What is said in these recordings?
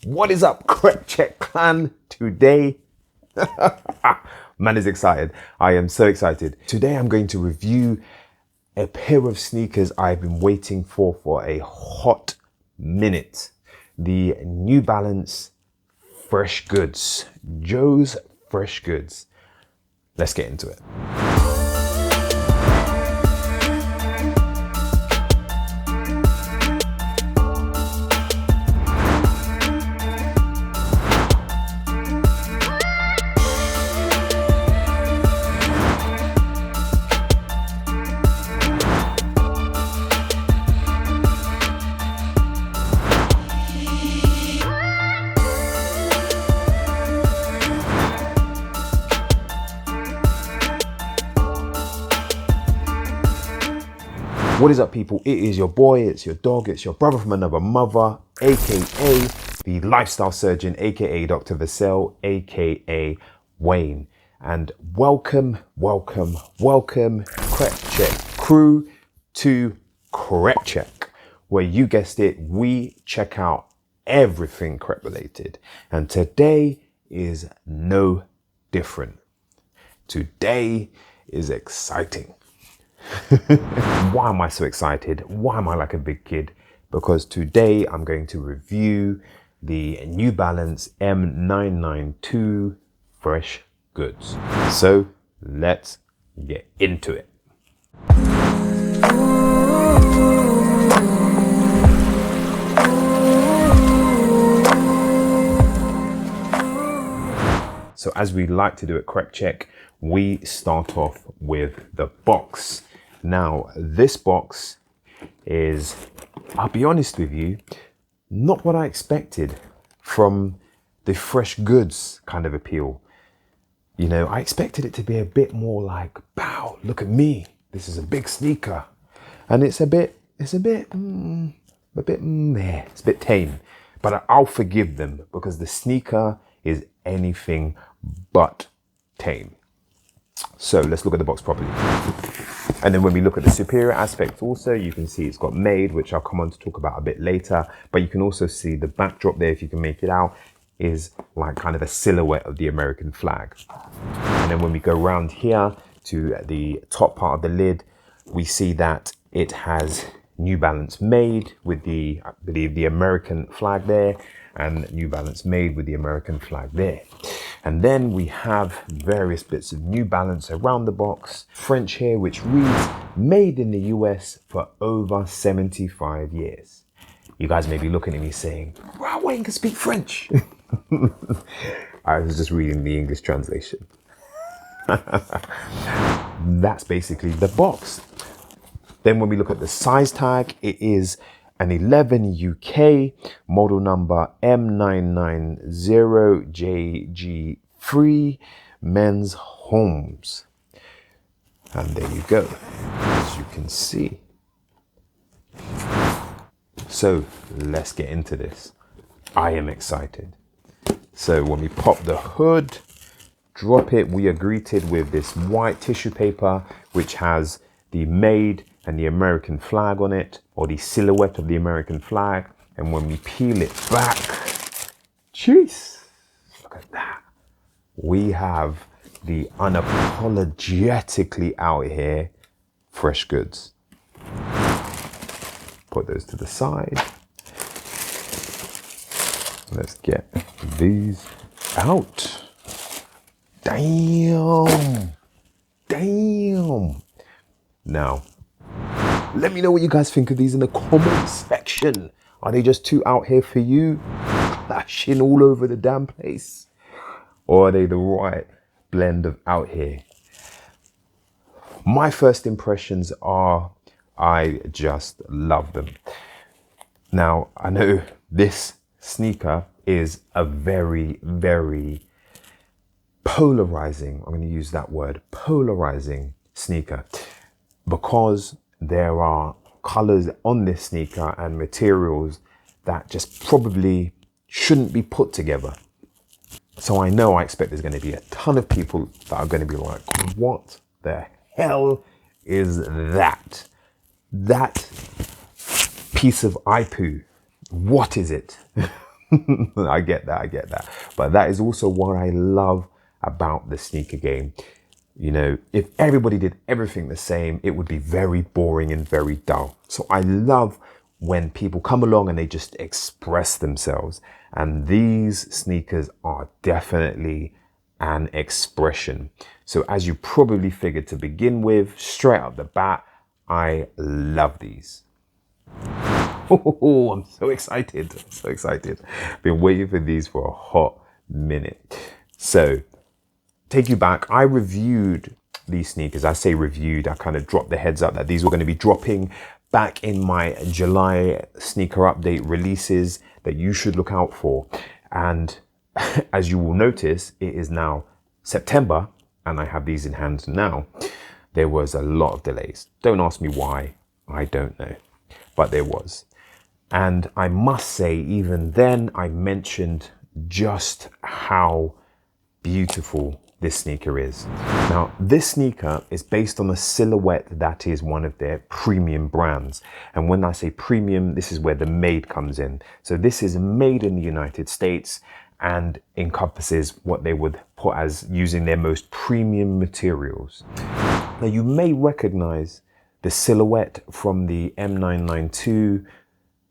What is up, Correct Check clan? Today, man is excited. I am so excited. Today I'm going to review a pair of sneakers I've been waiting for a hot minute. The New Balance Freshgoods, Joe's Freshgoods. Let's get into it. What is up, people? It is your boy, it's your dog, it's your brother from another mother, aka the lifestyle surgeon, aka Dr. Vassell, aka Wayne. And welcome, Correct Check crew to Correct Check, where you guessed it, we check out everything correct related. And today is no different. Today is exciting. Why am I so excited? Why am I like a big kid? Because today I'm going to review the New Balance M992 Freshgoods. So let's get into it. So as we like to do at Correct Check, we start off with the box. Now, this box is, I'll be honest with you, not what I expected from the Freshgoods kind of appeal. You know, I expected it to be a bit more like, wow, look at me, this is a big sneaker. And it's a bit tame. But I'll forgive them because the sneaker is anything but tame. So let's look at the box properly. And then when we look at the superior aspect also, you can see it's got made, which I'll come on to talk about a bit later. But you can also see the backdrop there, if you can make it out, is like kind of a silhouette of the American flag. And then when we go around here to the top part of the lid, we see that it has New Balance made with the, I believe, the American flag there, and New Balance made with the American flag there. And then we have various bits of New Balance around the box. French here, which reads, made in the US for over 75 years. You guys may be looking at me saying, wow, Wayne can speak French. I was just reading the English translation. That's basically the box. Then when we look at the size tag, it is an 11 UK, model number M990JG3 men's homes. And there you go, as you can see. So let's get into this. I am excited. So when we pop the hood, drop it, we are greeted with this white tissue paper, which has the made and the American flag on it, or the silhouette of the American flag. And when we peel it back, jeez, look at that. We have the unapologetically out here Freshgoods. Put those to the side. Let's get these out. Damn. Now, let me know what you guys think of these in the comment section. Are they just too out here for you, clashing all over the damn place? Or are they the right blend of out here? My first impressions are, I just love them. Now, I know this sneaker is a very, very polarizing, I'm going to use that word, polarizing sneaker, because there are colors on this sneaker and materials that just probably shouldn't be put together. So I expect there's going to be a ton of people that are going to be like, what the hell is that? That piece of IPU, what is it? I get that. But that is also what I love about the sneaker game. You know, if everybody did everything the same, it would be very boring and very dull. So I love when people come along and they just express themselves. And these sneakers are definitely an expression. So as you probably figured to begin with, straight up the bat, I love these. Oh, I'm so excited. I'm so excited. Been waiting for these for a hot minute. So, take you back. I reviewed these sneakers. I say reviewed. I kind of dropped the heads up that these were going to be dropping back in my July sneaker update releases that you should look out for. And as you will notice, it is now September and I have these in hand now. There was a lot of delays. Don't ask me why. I don't know. But there was. And I must say, even then, I mentioned just how beautiful this sneaker is. Now, this sneaker is based on a silhouette that is one of their premium brands. And when I say premium, this is where the made comes in. So this is made in the United States and encompasses what they would put as using their most premium materials. Now, you may recognize the silhouette from the M992,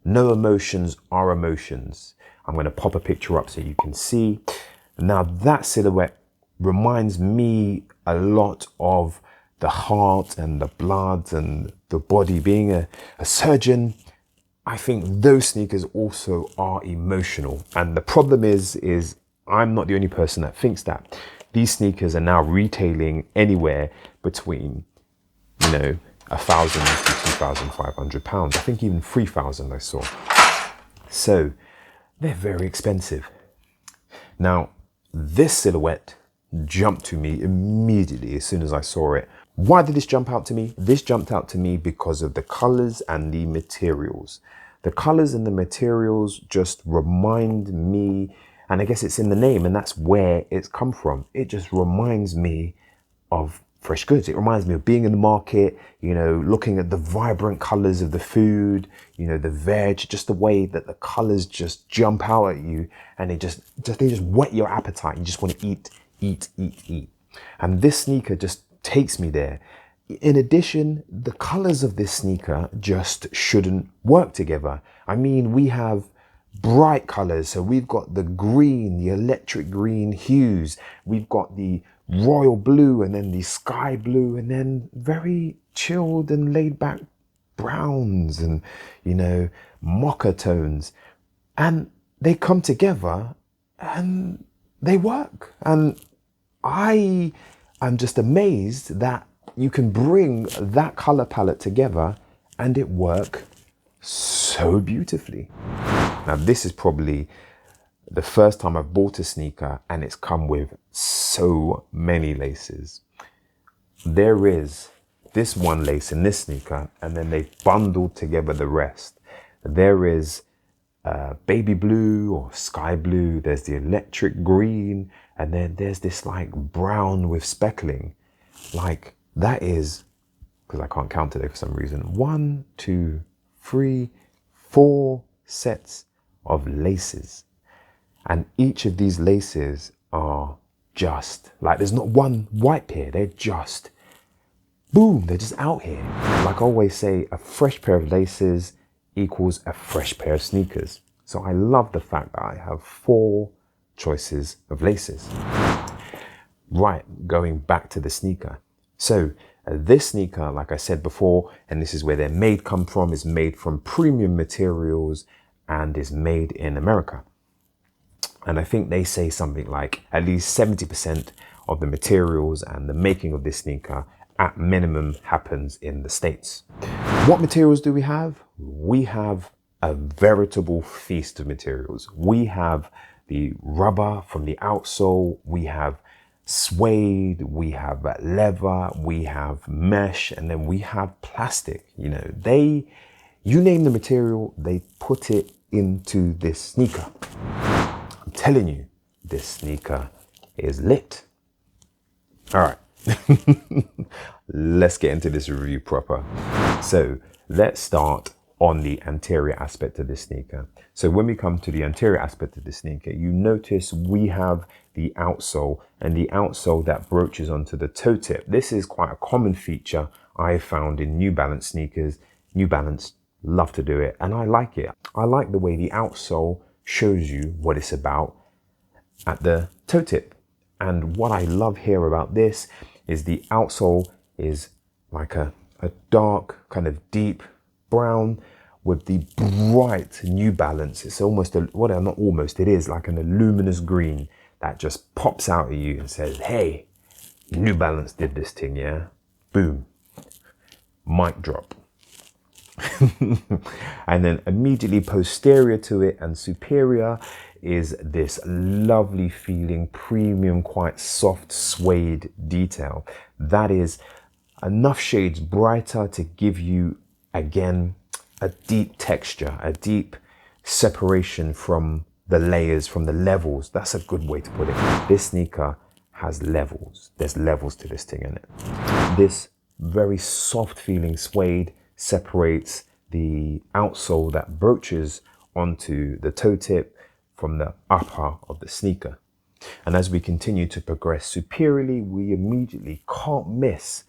No Emotions Are Emotions. I'm going to pop a picture up so you can see. Now that silhouette reminds me a lot of the heart and the blood and the body. Being a surgeon, I think those sneakers also are emotional. And the problem is I'm not the only person that thinks that. These sneakers are now retailing anywhere between, you know, £1,000 to £2,500. I think even 3,000 I saw. So they're very expensive. Now, this silhouette jumped to me immediately as soon as I saw it. Why did this jump out to me? This jumped out to me because of the colors and the materials. The colors and the materials just remind me, and I guess it's in the name, and that's where it's come from. It just reminds me of fresh goods. It reminds me of being in the market, you know, looking at the vibrant colors of the food, you know, the veg, just the way that the colors just jump out at you and they just whet your appetite. You just want to eat. And this sneaker just takes me there. In addition, the colors of this sneaker just shouldn't work together. I mean, we have bright colors. So we've got the green, the electric green hues. We've got the royal blue and then the sky blue and then very chilled and laid back browns and, you know, mocha tones. And they come together and they work. And I am just amazed that you can bring that color palette together and it work so beautifully. Now, this is probably the first time I've bought a sneaker and it's come with so many laces. There is this one lace in this sneaker and then they've bundled together the rest. There is baby blue or sky blue. There's the electric green and then there's this like brown with speckling. Like that is, because I can't count today for some reason, 1, 2, 3, 4 sets of laces. And each of these laces are just like, there's not one wipe here. They're just, boom, they're just out here. Like I always say, a fresh pair of laces equals a fresh pair of sneakers. So I love the fact that I have 4 choices of laces. Right, going back to the sneaker. So this sneaker, like I said before, and this is where their made come from, is made from premium materials and is made in America. And I think they say something like at least 70% of the materials and the making of this sneaker at minimum happens in the States. What materials do we have? We have a veritable feast of materials. We have the rubber from the outsole, we have suede, we have leather, we have mesh, and then we have plastic. You know, you name the material, they put it into this sneaker. I'm telling you, this sneaker is lit. All right, let's get into this review proper. So let's start on the anterior aspect of the sneaker. So when we come to the anterior aspect of the sneaker, you notice we have the outsole, and the outsole that broaches onto the toe tip. This is quite a common feature I found in New Balance sneakers. New Balance love to do it, and I like it. I like the way the outsole shows you what it's about at the toe tip. And what I love here about this is the outsole is like a dark, kind of deep brown with the bright New Balance. It's almost, it is like an luminous green that just pops out at you and says, hey, New Balance did this thing, yeah? Boom. Mic drop. And then immediately posterior to it and superior is this lovely feeling premium, quite soft suede detail. That is enough shades brighter to give you, again, a deep texture, a deep separation from the layers, from the levels. That's a good way to put it. This sneaker has levels. There's levels to this thing in it. This very soft feeling suede separates the outsole that broaches onto the toe tip from the upper of the sneaker. And as we continue to progress superiorly, we immediately can't miss.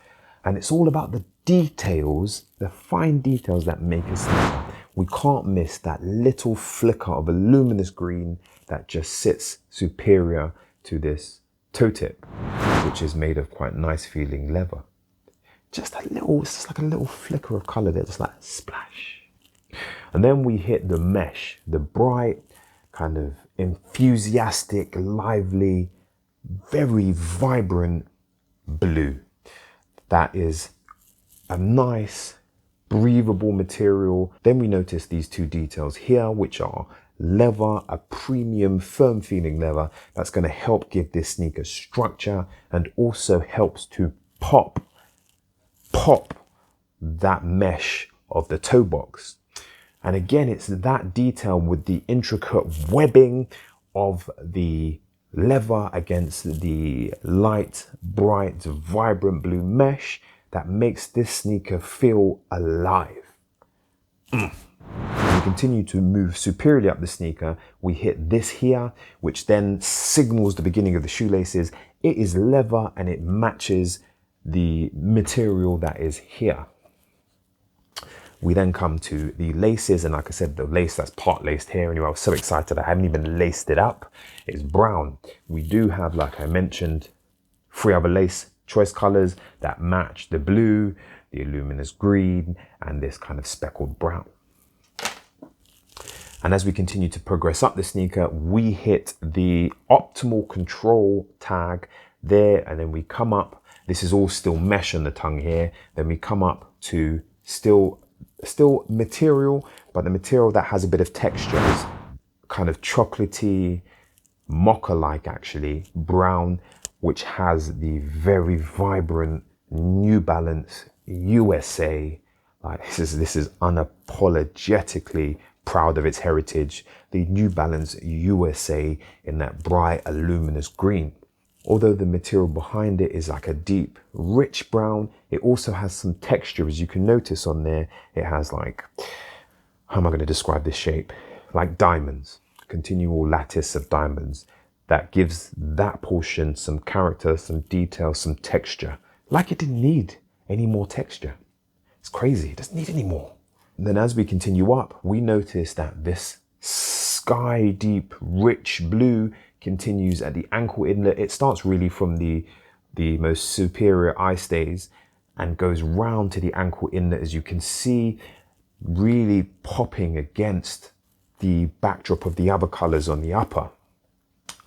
And it's all about the details, the fine details that make a sneaker. We can't miss that little flicker of a luminous green that just sits superior to this toe tip, which is made of quite nice feeling leather. Just a little, it's just like a little flicker of color there, just like splash. And then we hit the mesh, the bright, kind of enthusiastic, lively, very vibrant blue. That is a nice, breathable material. Then we notice these two details here, which are leather, a premium, firm feeling leather that's going to help give this sneaker structure and also helps to pop that mesh of the toe box. And again, it's that detail with the intricate webbing of the leather against the light, bright, vibrant blue mesh that makes this sneaker feel alive. As we continue to move superiorly up the sneaker, we hit this here, which then signals the beginning of the shoelaces. It is leather and it matches the material that is here. We then come to the laces, and like I said, the lace that's part laced here, and I was so excited I haven't even laced it up. It's brown. We do have, like I mentioned, 3 other lace choice colors that match the blue, the luminous green, and this kind of speckled brown. And as we continue to progress up the sneaker, we hit the optimal control tag there, and then we come up. This is all still mesh on the tongue here. Then we come up to still material, but the material that has a bit of texture is kind of chocolatey, mocha-like actually, brown, which has the very vibrant New Balance USA. Like this is unapologetically proud of its heritage. The New Balance USA in that bright, luminous green. Although the material behind it is like a deep, rich brown, it also has some texture, as you can notice on there. It has like, how am I going to describe this shape? Like diamonds, continual lattice of diamonds that gives that portion some character, some detail, some texture. Like it didn't need any more texture. It's crazy, it doesn't need any more. And then as we continue up, we notice that this sky deep, rich blue continues at the ankle inlet. It starts really from the most superior eye stays and goes round to the ankle inlet, as you can see, really popping against the backdrop of the other colors on the upper.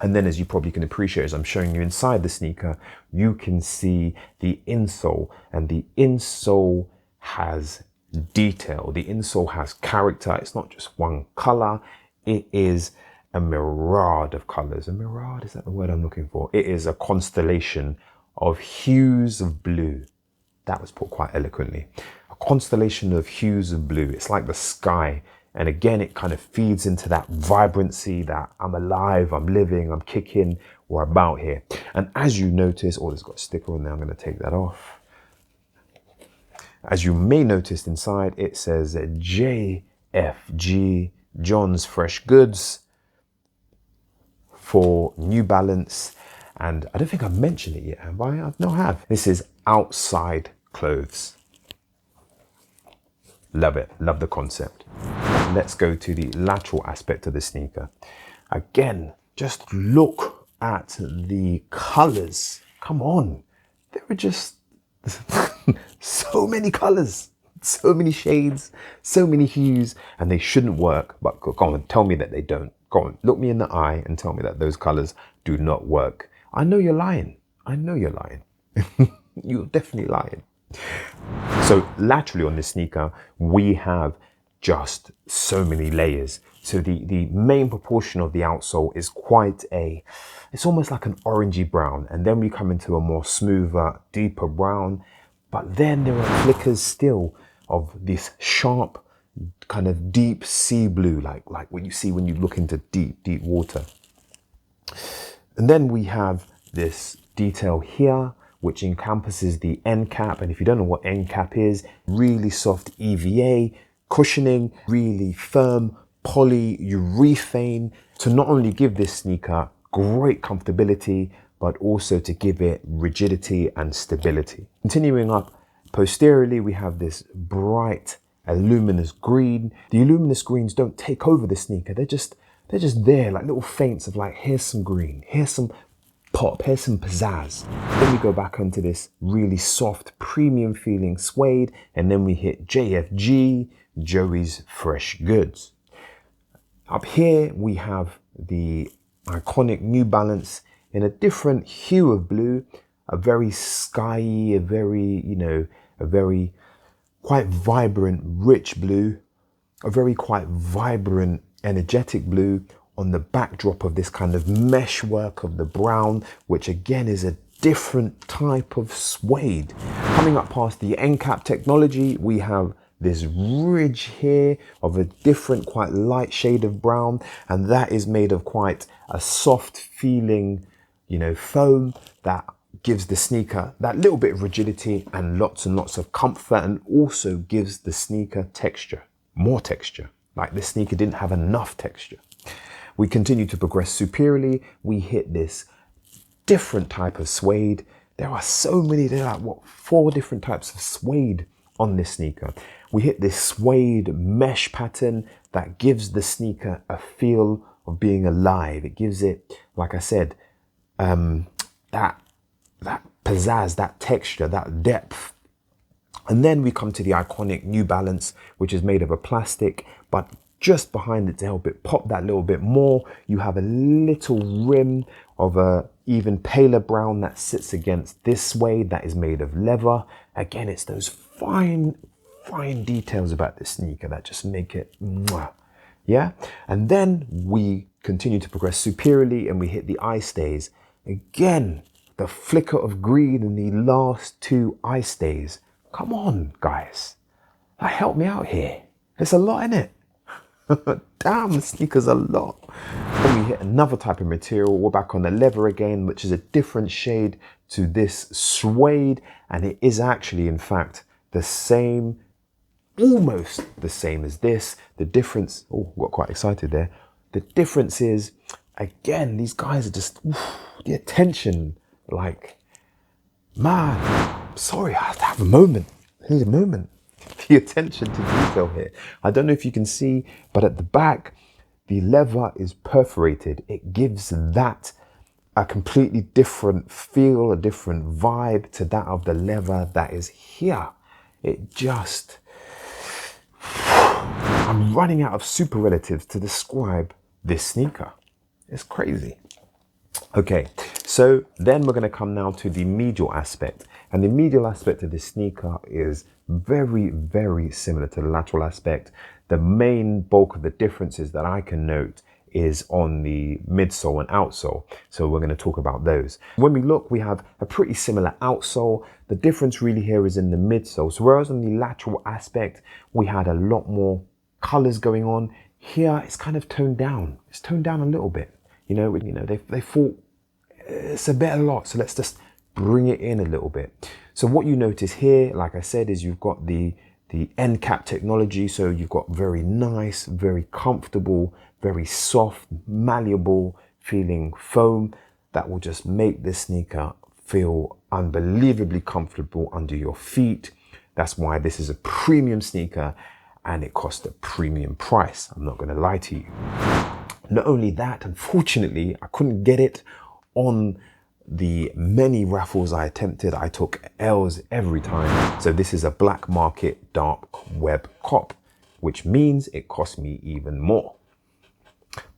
And then, as you probably can appreciate, as I'm showing you inside the sneaker, you can see the insole, and the insole has detail. The insole has character. It's not just one color. It is a myriad of colors. A myriad, is that the word I'm looking for? It is a constellation of hues of blue. That was put quite eloquently. A constellation of hues of blue. It's like the sky. And again, it kind of feeds into that vibrancy that I'm alive, I'm living, I'm kicking, we're about here. And as you notice, oh, it's got a sticker on there. I'm going to take that off. As you may notice inside, it says JFG, John's Fresh Goods for New Balance. And I don't think I've mentioned it yet, have I? No, I have. This is Outside Clothes. Love it, love the concept. Let's go to the lateral aspect of the sneaker. Again, just look at the colors. Come on, there are just so many colors, so many shades, so many hues, and they shouldn't work. But go on, tell me that they don't. Go on, look me in the eye and tell me that those colors do not work. I know you're lying. I know you're lying. You're definitely lying. So laterally on this sneaker, we have just so many layers. So the main proportion of the outsole is it's almost like an orangey brown. And then we come into a more smoother, deeper brown. But then there are flickers still of this sharp, kind of deep sea blue, like what you see when you look into deep, deep water. And then we have this detail here, which encompasses the eNcap. And if you don't know what eNcap is, really soft EVA, cushioning, really firm polyurethane to not only give this sneaker great comfortability, but also to give it rigidity and stability. Continuing up, posteriorly, we have this bright luminous green. The luminous greens don't take over the sneaker. They're just there, like little feints of like, here's some green, here's some pop, here's some pizzazz. Then we go back onto this really soft, premium feeling suede, and then we hit JFG, Joey's Fresh Goods. Up here, we have the iconic New Balance in a different hue of blue, a very skyy, a very quite vibrant, rich blue, a very quite vibrant, energetic blue on the backdrop of this kind of meshwork of the brown, which again is a different type of suede. Coming up past the eNcap technology, we have this ridge here of a different, quite light shade of brown, and that is made of quite a soft feeling, foam that gives the sneaker that little bit of rigidity and lots of comfort, and also gives the sneaker texture, more texture. Like this sneaker didn't have enough texture. We continue to progress superiorly. We hit this different type of suede. There are so many, there are like 4 different types of suede on this sneaker. We hit this suede mesh pattern that gives the sneaker a feel of being alive. It gives it, like I said, that pizzazz, that texture, that depth. And then we come to the iconic New Balance, which is made of a plastic, but just behind it to help it pop that little bit more, you have a little rim of a even paler brown that sits against this suede that is made of leather. Again, it's those fine details about this sneaker that just make it mwah. Yeah. And then we continue to progress superiorly and we hit the eye stays. Again, the flicker of green in the last 2 eye stays. Come on, guys. Help me out here. There's a lot in it. Damn, the sneaker's a lot. Then we hit another type of material. We're back on the leather again, which is a different shade to this suede. And it is actually, in fact, the same, almost the same as this. The difference, got quite excited there. The difference is, again, these guys are just, the attention, like, man, sorry, I have to have a moment. I need a moment. The attention to detail here. I don't know if you can see, but at the back, the leather is perforated. It gives that a completely different feel, a different vibe to that of the leather that is here. It just, I'm running out of superlatives to describe this sneaker. It's crazy. Okay, so then we're going to come now to the medial aspect. And the medial aspect of this sneaker is very, very similar to the lateral aspect. The main bulk of the differences that I can note is on the midsole and outsole. So we're going to talk about those. When we look, we have a pretty similar outsole. The difference really here is in the midsole. So whereas on the lateral aspect, we had a lot more colors going on, here it's kind of toned down. It's toned down a little bit. They thought it's a bit a lot. So let's just bring it in a little bit. So what you notice here, like I said, is you've got the eNcap technology. So you've got very nice, very comfortable, very soft, malleable feeling foam that will just make this sneaker feel unbelievably comfortable under your feet. That's why this is a premium sneaker and it costs a premium price. I'm not going to lie to you. Not only that, unfortunately, I couldn't get it on the many raffles I attempted. I took L's every time. So this is a black market dark web cop, which means it cost me even more.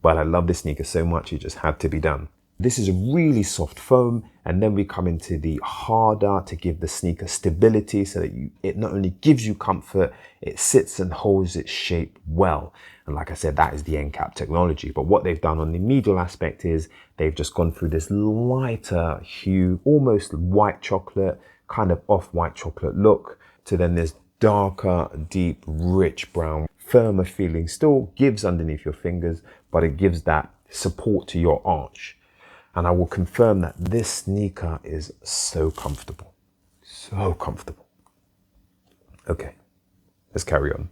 But I love this sneaker so much, it just had to be done. This is a really soft foam, and then we come into the harder to give the sneaker stability so that it not only gives you comfort, it sits and holds its shape well. And like I said, that is the eNcap technology. But what they've done on the medial aspect is they've just gone through this lighter hue, almost white chocolate, kind of off-white chocolate look, to then this darker, deep, rich brown, firmer feeling. Still gives underneath your fingers, but it gives that support to your arch. And I will confirm that this sneaker is so comfortable. So comfortable. Okay, let's carry on.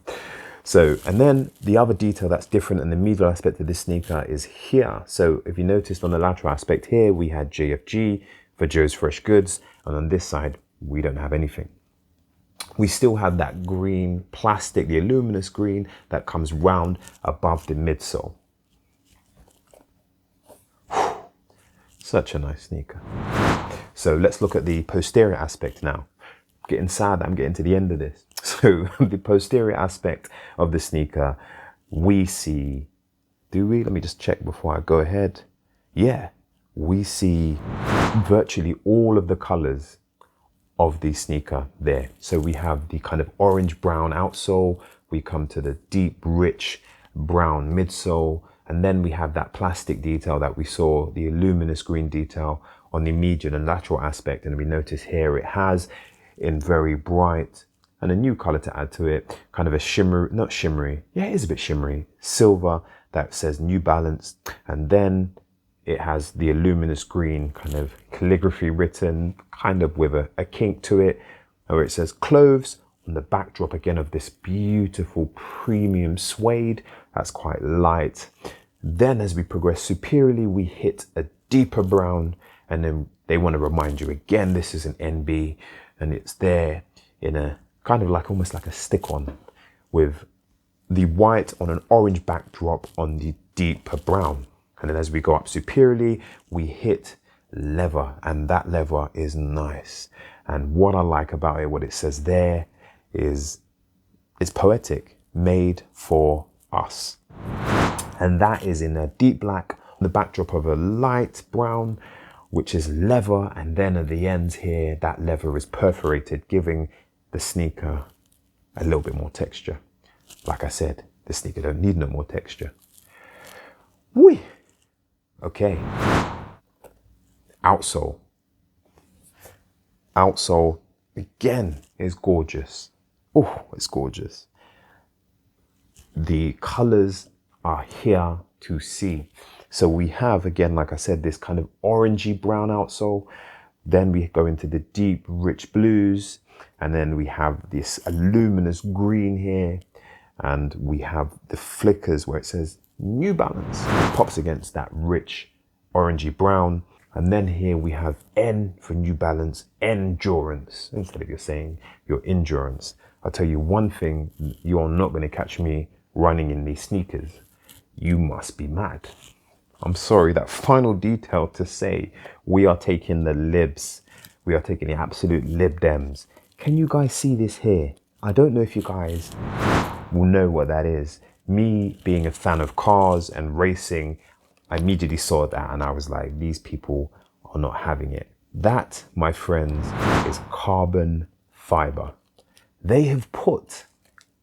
So, and then the other detail that's different in the medial aspect of this sneaker is here. So if you noticed on the lateral aspect here, we had JFG for Joe's Freshgoods. And on this side, we don't have anything. We still have that green plastic, the luminous green that comes round above the midsole. Such a nice sneaker. So let's look at the posterior aspect now. Getting sad that I'm getting to the end of this. So the posterior aspect of the sneaker, we see, do we? Let me just check before I go ahead. Yeah, we see virtually all of the colors of the sneaker there. So we have the kind of orange brown outsole. We come to the deep, rich brown midsole. And then we have that plastic detail that we saw, the luminous green detail on the medial and lateral aspect. And we notice here it has in very bright and a new color to add to it, kind of a shimmer, not shimmery. Yeah, it is a bit shimmery, silver that says New Balance. And then it has the luminous green kind of calligraphy written, kind of with a kink to it, where it says Clothes on the backdrop again of this beautiful premium suede. That's quite light. Then as we progress superiorly, we hit a deeper brown, and then they want to remind you again, this is an NB, and it's there in a kind of like almost like a stick-on with the white on an orange backdrop on the deeper brown. And then as we go up superiorly, we hit leather, and that leather is nice. And what I like about it, what it says there is it's poetic, made for us. And that is in a deep black on the backdrop of a light brown, which is leather. And then at the ends here, that leather is perforated, giving the sneaker a little bit more texture. Like I said, the sneaker don't need no more texture. Whee! Okay. Outsole. Outsole, again, is gorgeous. Oh, it's gorgeous. The colors are here to see. So we have, again, like I said, this kind of orangey brown outsole. Then we go into the deep, rich blues. And then we have this luminous green here. And we have the flickers where it says New Balance. It pops against that rich, orangey brown. And then here we have N for New Balance, endurance. Instead of you're saying your endurance. I'll tell you one thing, you are not going to catch me running in these sneakers. You must be mad. I'm sorry, that final detail to say we are taking the libs. We are taking the absolute lib dems. Can you guys see this here? I don't know if you guys will know what that is. Me being a fan of cars and racing, I immediately saw that and I was like, these people are not having it. That, my friends, is carbon fiber. They have put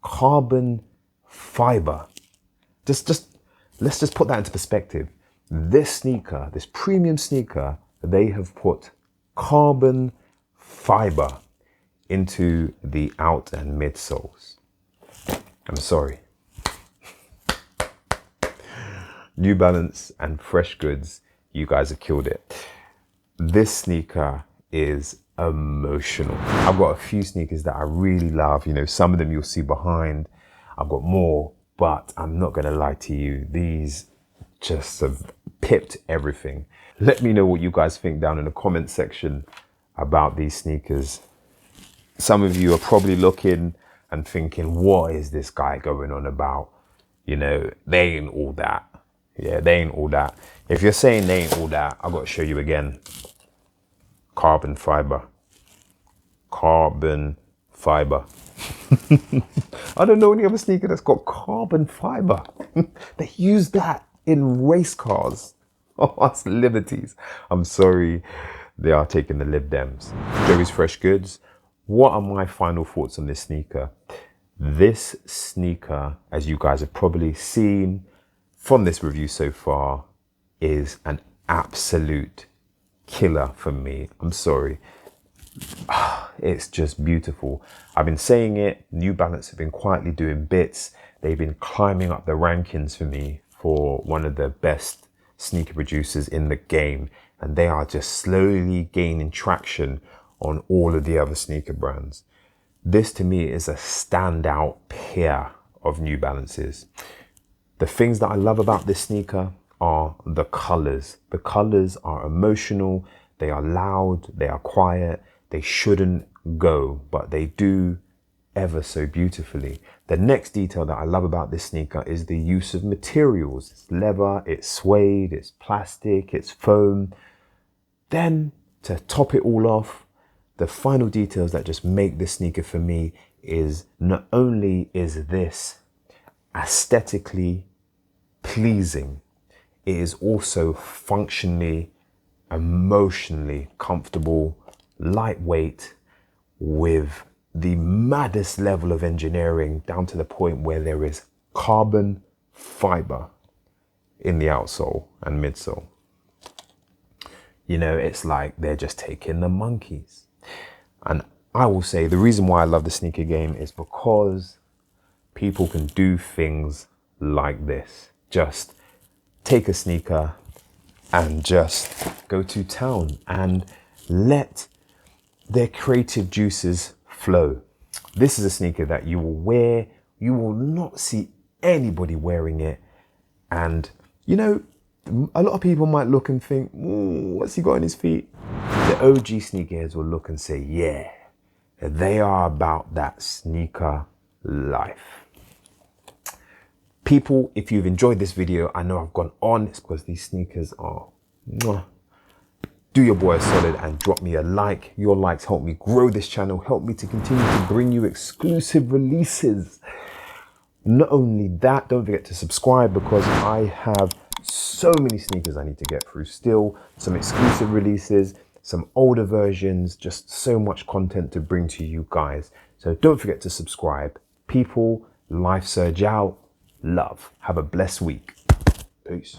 carbon fiber. Let's just put that into perspective. This sneaker, this premium sneaker, they have put carbon fiber into the out and midsoles. I'm sorry. New Balance and Freshgoods, you guys have killed it. This sneaker is emotional. I've got a few sneakers that I really love. You know, some of them you'll see behind. I've got more, but I'm not gonna lie to you. These just have pipped everything. Let me know what you guys think down in the comment section about these sneakers. Some of you are probably looking and thinking, what is this guy going on about? You know, they ain't all that. Yeah, they ain't all that. If you're saying they ain't all that, I've got to show you again. Carbon fiber. Carbon fiber. I don't know any other sneaker that's got carbon fiber. They use that in race cars. Oh, that's liberties. I'm sorry, they are taking the Lib Dems. Joey's Fresh Goods. What are my final thoughts on this sneaker? This sneaker, as you guys have probably seen from this review so far, is an absolute killer for me. I'm sorry. It's just beautiful. I've been saying it. New Balance have been quietly doing bits. They've been climbing up the rankings for me for one of the best sneaker producers in the game, and they are just slowly gaining traction on all of the other sneaker brands. This to me is a standout pair of New Balances. The things that I love about this sneaker are the colors. The colors are emotional, they are loud, they are quiet, they shouldn't go, but they do ever so beautifully. The next detail that I love about this sneaker is the use of materials. It's leather, it's suede, it's plastic, it's foam. Then to top it all off, the final details that just make this sneaker for me is not only is this aesthetically pleasing, it is also functionally, emotionally comfortable, lightweight, with the maddest level of engineering, down to the point where there is carbon fiber in the outsole and midsole. You know, it's like they're just taking the monkeys. And I will say the reason why I love the sneaker game is because people can do things like this. Just take a sneaker and just go to town and let their creative juices flow. This is a sneaker that you will wear, you will not see anybody wearing it. And you know, a lot of people might look and think, what's he got on his feet? The OG sneakerheads will look and say, yeah, they are about that sneaker life. People, if you've enjoyed this video, I know I've gone on, it's because these sneakers are mwah. Do your boy a solid and drop me a like. Your likes help me grow this channel, help me to continue to bring you exclusive releases. Not only that, don't forget to subscribe, because I have so many sneakers I need to get through still. Some exclusive releases, some older versions, just so much content to bring to you guys. So don't forget to subscribe. People, life surge out. Love. Have a blessed week. Peace.